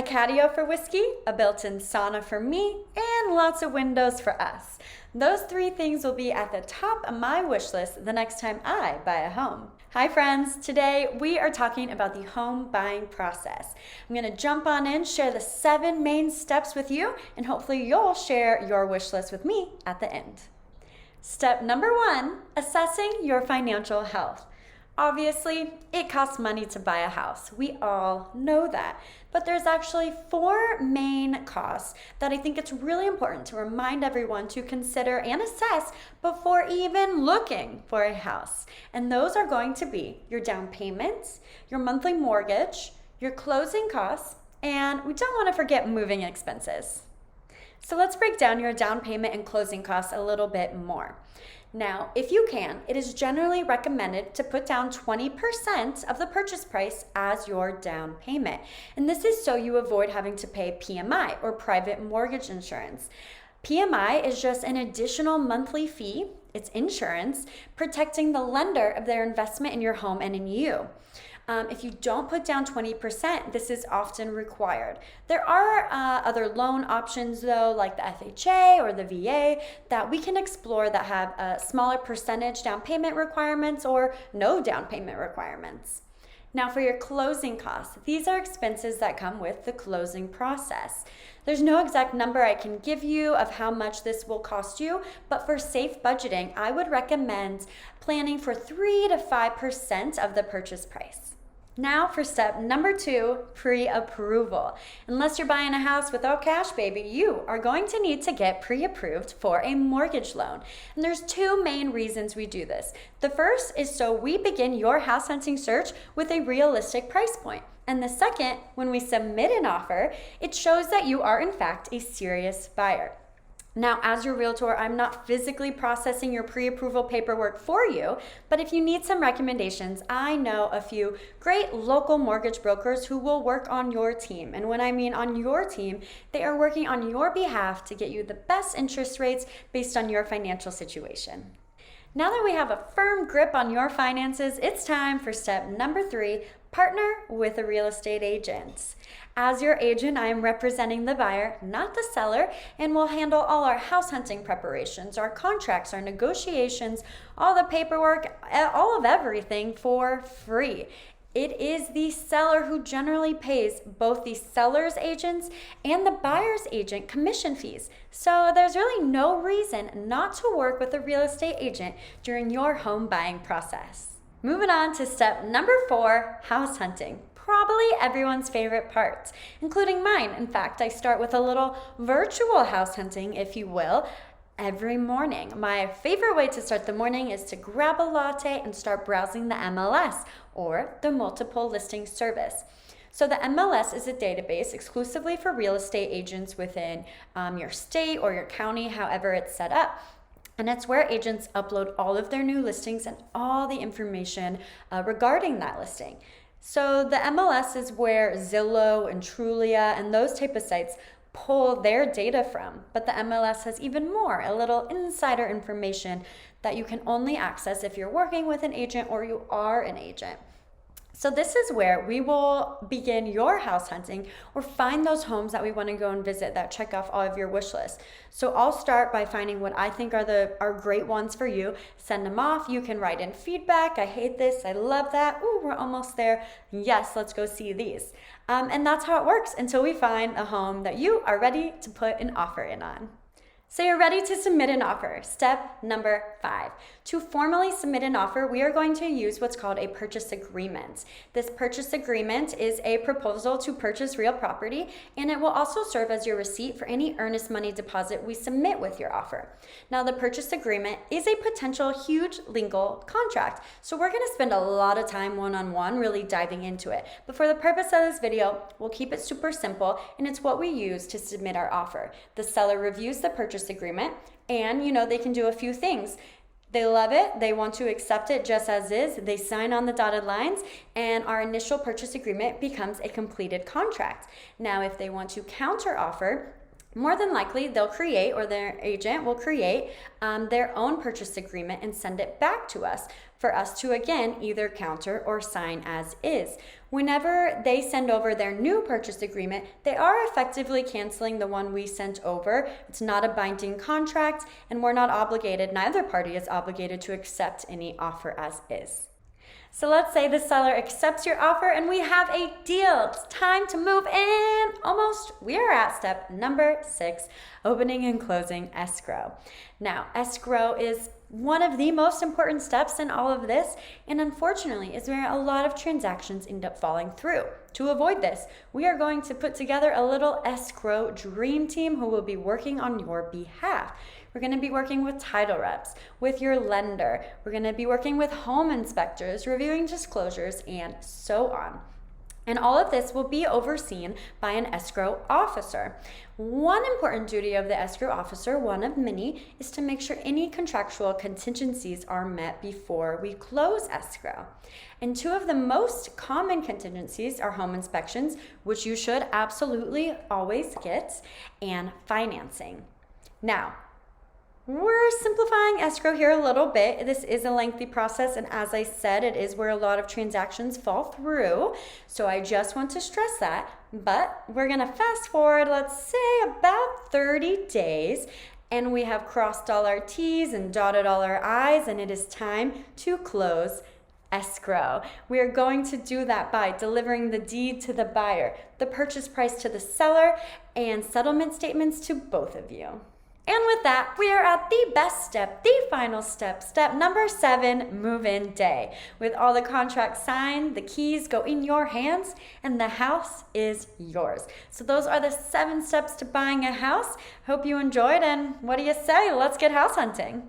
a catio for whiskey, a built-in sauna for me, and lots of windows for us. Those 3 things will be at the top of my wish list the next time I buy a home. Hi friends, today we are talking about the home buying process. I'm going to jump on in, share the 7 main steps with you, and hopefully you'll share your wish list with me at the end. Step number 1, assessing your financial health. Obviously, it costs money to buy a house. We all know that. But there's actually 4 main costs that I think it's really important to remind everyone to consider and assess before even looking for a house. And those are going to be your down payments, your monthly mortgage, your closing costs, and we don't want to forget moving expenses. So let's break down your down payment and closing costs a little bit more. Now, if you can, it is generally recommended to put down 20% of the purchase price as your down payment. And this is so you avoid having to pay PMI or private mortgage insurance. PMI is just an additional monthly fee. It's insurance protecting the lender of their investment in your home and in you. If you don't put down 20%, this is often required. There are other loan options though, like the FHA or the VA, that we can explore that have a smaller percentage down payment requirements or no down payment requirements. Now for your closing costs, these are expenses that come with the closing process. There's no exact number I can give you of how much this will cost you, but for safe budgeting, I would recommend planning for 3 to 5% of the purchase price. Now for step number 2, pre-approval. Unless you're buying a house without cash, baby, you are going to need to get pre-approved for a mortgage loan. And there's 2 main reasons we do this. The first is so we begin your house hunting search with a realistic price point. And the second, when we submit an offer, it shows that you are in fact a serious buyer. Now, as your realtor, I'm not physically processing your pre-approval paperwork for you, but if you need some recommendations, I know a few great local mortgage brokers who will work on your team. And when I mean on your team, they are working on your behalf to get you the best interest rates based on your financial situation. Now that we have a firm grip on your finances, it's time for step number 3, partner with a real estate agent. As your agent, I am representing the buyer, not the seller, and will handle all our house hunting preparations, our contracts, our negotiations, all the paperwork, all of everything for free. It is the seller who generally pays both the seller's agents and the buyer's agent commission fees. So there's really no reason not to work with a real estate agent during your home buying process. Moving on to step number 4, house hunting. Probably everyone's favorite part, including mine. In fact, I start with a little virtual house hunting, if you will, every morning. My favorite way to start the morning is to grab a latte and start browsing the MLS, or the multiple listing service. So the MLS is a database exclusively for real estate agents within your state or your county, however it's set up. And it's where agents upload all of their new listings and all the information regarding that listing. So the MLS is where Zillow and Trulia and those type of sites pull their data from. But the MLS has even more, a little insider information that you can only access if you're working with an agent or you are an agent. So this is where we will begin your house hunting or find those homes that we want to go and visit that check off all of your wish lists. So I'll start by finding what I think are great ones for you, send them off. You can write in feedback. I hate this. I love that. Ooh, we're almost there. Yes, let's go see these. And that's how it works until we find a home that you are ready to put an offer in on. So you're ready to submit an offer. Step number 5. To formally submit an offer, we are going to use what's called a purchase agreement. This purchase agreement is a proposal to purchase real property, and it will also serve as your receipt for any earnest money deposit we submit with your offer. Now, the purchase agreement is a potential huge legal contract, so we're going to spend a lot of time one-on-one really diving into it. But for the purpose of this video, we'll keep it super simple, and it's what we use to submit our offer. The seller reviews the purchase agreement, and they can do a few things. They love it, they want to accept it just as is, they sign on the dotted lines, and our initial purchase agreement becomes a completed contract. Now, if they want to counter offer, more than likely they'll create, or their agent will create, their own purchase agreement and send it back to us for us to again either counter or sign as is. Whenever they send over their new purchase agreement, they are effectively canceling the one we sent over. It's not a binding contract, and we're not obligated, neither party is obligated to accept any offer as is. So let's say the seller accepts your offer and we have a deal. It's time to move in. Almost. We are at step number 6, opening and closing escrow. Now, escrow is one of the most important steps in all of this, and unfortunately is where a lot of transactions end up falling through. To avoid this, we are going to put together a little escrow dream team who will be working on your behalf. We're going to be working with title reps, with your lender. We're going to be working with home inspectors, reviewing disclosures, and so on. And all of this will be overseen by an escrow officer. One important duty of the escrow officer, one of many, is to make sure any contractual contingencies are met before we close escrow. And 2 of the most common contingencies are home inspections, which you should absolutely always get, and financing. Now, we're simplifying escrow here a little bit. This is a lengthy process, and as I said, it is where a lot of transactions fall through. So I just want to stress that. But we're going to fast forward, let's say about 30 days, and we have crossed all our T's and dotted all our I's, and it is time to close escrow. We are going to do that by delivering the deed to the buyer, the purchase price to the seller, and settlement statements to both of you. And with that, we are at the best step, the final step, step number 7, move-in day. With all the contracts signed, the keys go in your hands, and the house is yours. So those are the 7 steps to buying a house. Hope you enjoyed, and what do you say? Let's get house hunting.